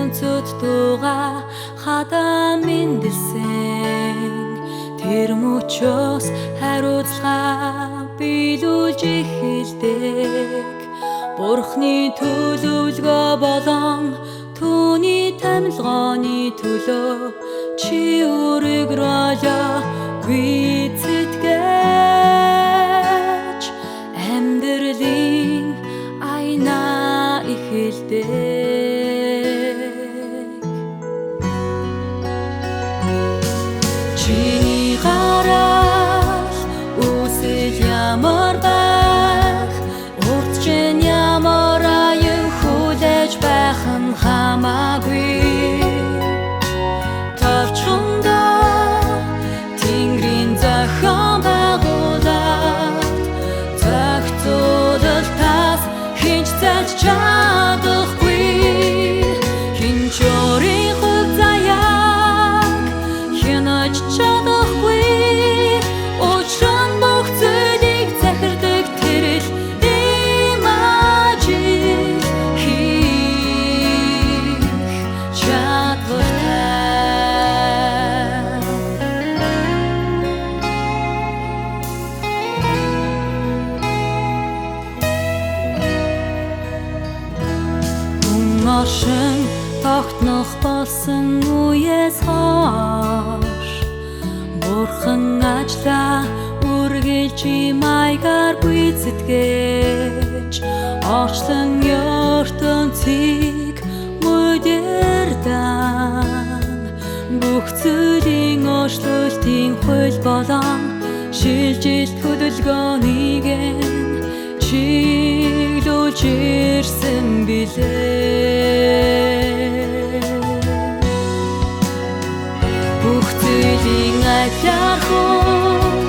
өнцөд дууга хадаа мэндэлсэн тэр мөчөөс хариуцлага биелүүлж эхэлдэг Бурхны төлөвлөгөө болон түүний тамилгооны төлөө чи өргөрөөлөө гүйцэтгэж амьдралын айнаа эхэлдэг чиний гарал үсэл ямар байх урд чинь ямар аюу хүлээж байх нь хамаагүй Оршин тогтнох болсон үеэс хойш Бурхан ажлаа үргэлж маягаар гүйцэтгэж Орчлон ертөнцийг удирдан бүх зүйлийн өөрчлөлтийн хууль болон шилжилт хөдөлгөөнийг чиглүүлж ирсэн билээ бүх зүйлийн айлаар хүн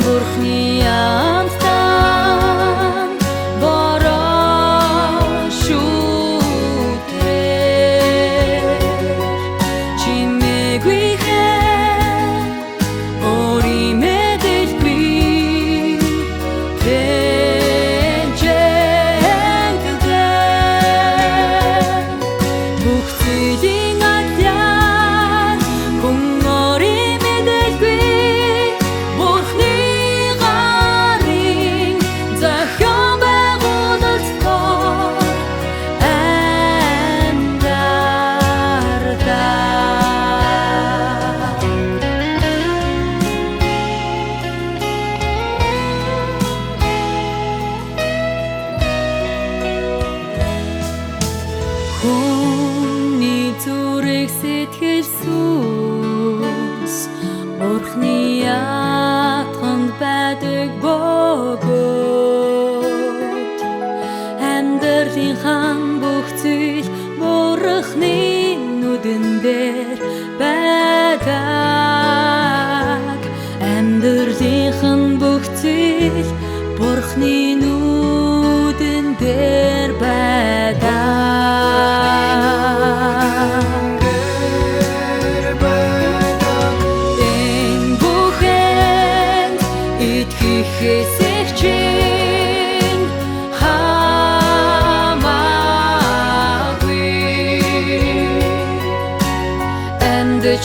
Бурхны амтан бороо шүтээр чимээгүй Хүний зүрэг сэтгэл сүнс Бурхны ятганд байдаг бөгөөд амьдралынхан бүх зүйл Бурхны нүдэн дээр байдаг амьдралынхан бүх зүйл Бурхны нүдэн дээр байдаг Хэсэгчин хамаагүй эндэж